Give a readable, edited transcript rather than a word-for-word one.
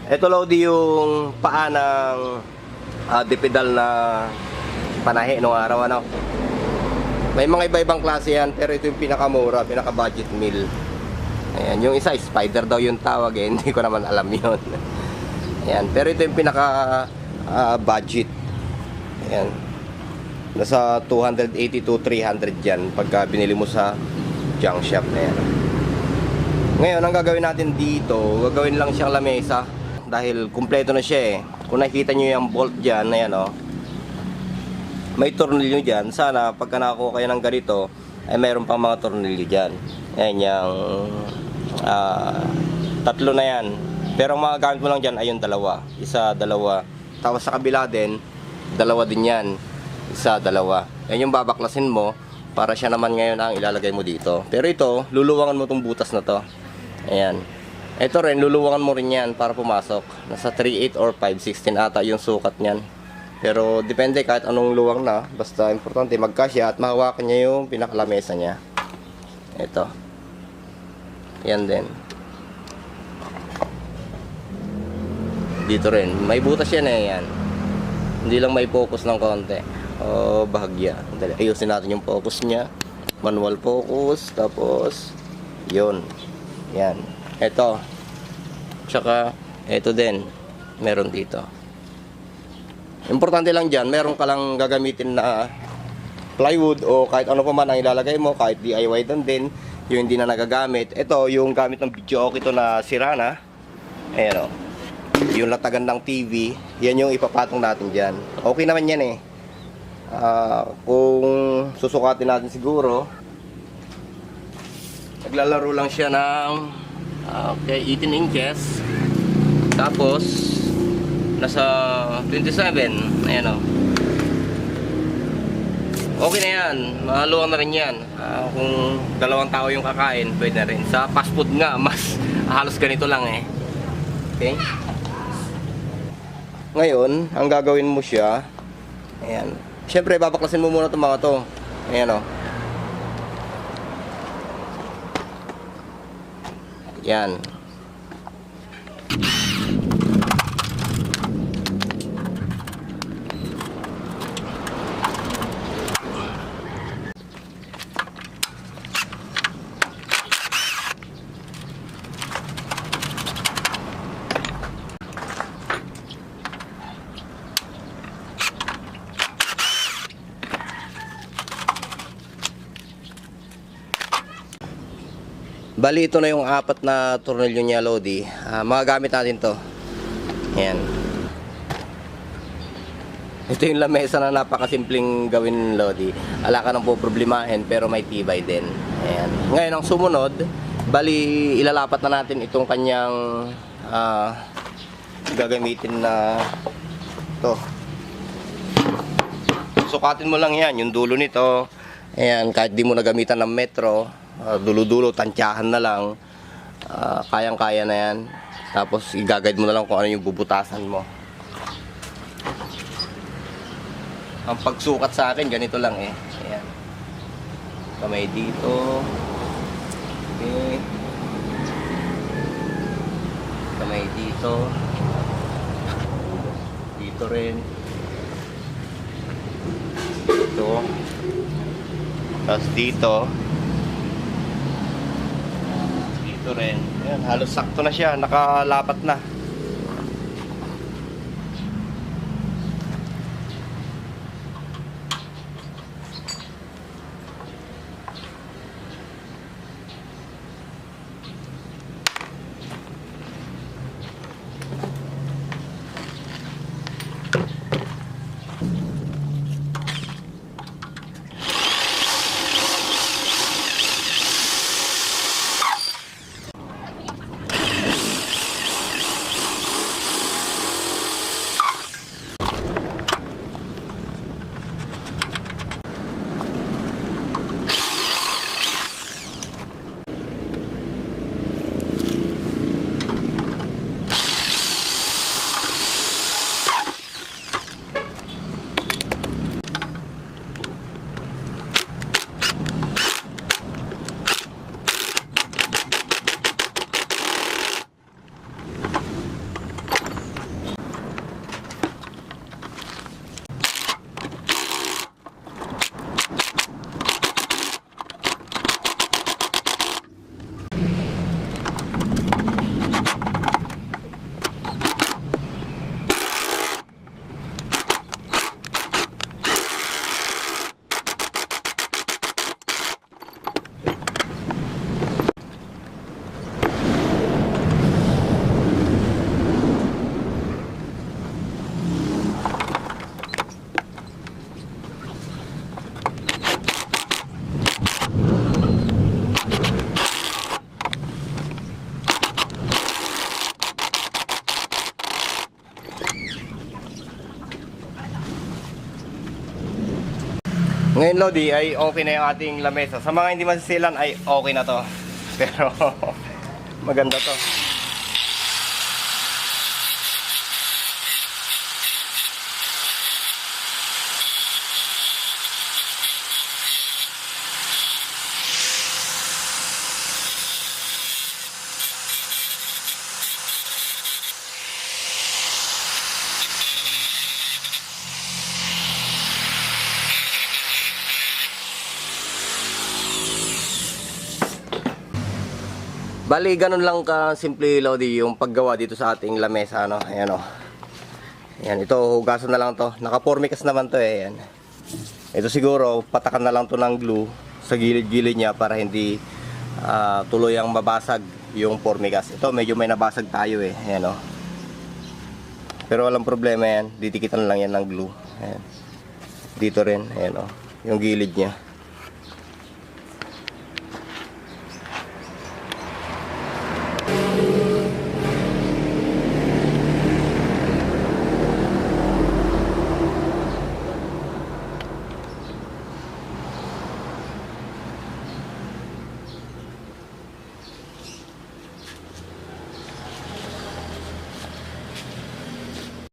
Ito Lodi yung paa ng dipedal na panahe nung araw ano. May mga iba-ibang klase yan, pero ito yung pinakamura, pinaka-budget meal. Ayan, yung isa spider daw yung tawag eh, hindi ko naman alam yun. Ayan, pero ito yung pinaka-budget. Ayan. Nasa 280 to 300 dyan pagka binili mo sa junk shop na yan. Ngayon, ang gagawin natin dito, gagawin lang siyang lamesa. Dahil kumpleto na siya eh. Kung nakikita nyo yung bolt dyan, ayan o. May tornilyo dyan. Sana pagka nakakuha kayo ng ganito, ay mayroon pang mga tornilyo dyan. Ayan yung tatlo na yan. Pero ang mga gamit mo lang dyan ay yung dalawa. Isa, dalawa. Tapos sa kabila din, dalawa din yan. Isa, dalawa. Ayan yung babaklasin mo para siya naman ngayon ang ilalagay mo dito. Pero ito, luluwangan mo itong butas na to. Ayan. Ito rin, luluwangan mo rin yan para pumasok. Nasa 3.8 or 5.16 ata yung sukat niyan. Pero depende kahit anong luwang na. Basta importante magkasya at mahawakan niya yung pinakalamesa niya. Ito. Yan din. Dito rin. May butas yan eh. Yan. Hindi lang may focus ng konti. O bahagya. Ayusin natin yung focus niya. Manual focus. Tapos yun. Yan. Ito. Tsaka ito din. Meron dito. Importante lang dyan, meron ka lang gagamitin na plywood o kahit ano pa man ang ilalagay mo, kahit DIY din, yung hindi na nagagamit. Ito, yung gamit ng video okay ito na sira na. Ayan o. Yung latagan ng TV, yan yung ipapatong natin dyan. Okay naman yan eh. Kung susukatin natin siguro, naglalaro lang siya ng 18 inches. Tapos, nasa 27. Ayan o. Okay na yan. Mahaluan na rin yan. Kung dalawang tao yung kakain, pwede na rin. Sa fast food nga, mas halos ganito lang eh. Okay? Ngayon, ang gagawin mo siya, ayan. Siyempre, babaklasin mo muna itong mga to. Ayan o. Yan. Bali ito na yung apat na tornilyo niya Lodi. Magagamit natin to. Ayan. Ito yung lamesa na napakasimpleng gawin Lodi. Ala ka nang poproblemahin pero may tibay din. Ayan. Ngayon ang sumunod, bali ilalapat na natin itong kanyang gagamitin na to. Sukatin mo lang yan, yung dulo nito. Ayan, kahit di mo nagamitan ng metro, dulo-dulo, tansyahan na lang, kayang-kaya na yan. Tapos i-guide mo na lang kung ano yung bubutasan mo. Ang pagsukat sa akin ganito lang eh. Ayan. Kamay dito. Okay. Kamay dito. Dito rin. Dito. Tapos dito. Rin. Ayan, halos sakto na siya, nakalapat na. Ngayon Lodi ay okay na yung ating lamesa. Sa mga hindi masisilan ay okay na to. Pero maganda to. Bali, ganun lang ka simple Lodi yung paggawa dito sa ating lamesa, no? Ayan o. Ayan, ito, hugasan na lang to. Naka-formicas naman to eh. Ayan. Ito siguro, patakan na lang to ng glue sa gilid-gilid niya para hindi tuluyang mabasag yung formicas. Ito, medyo may nabasag tayo eh. Ayan o. Pero walang problema yan. Ditikitan lang yan ng glue. Ayan. Dito rin, ayan o. Yung gilid niya.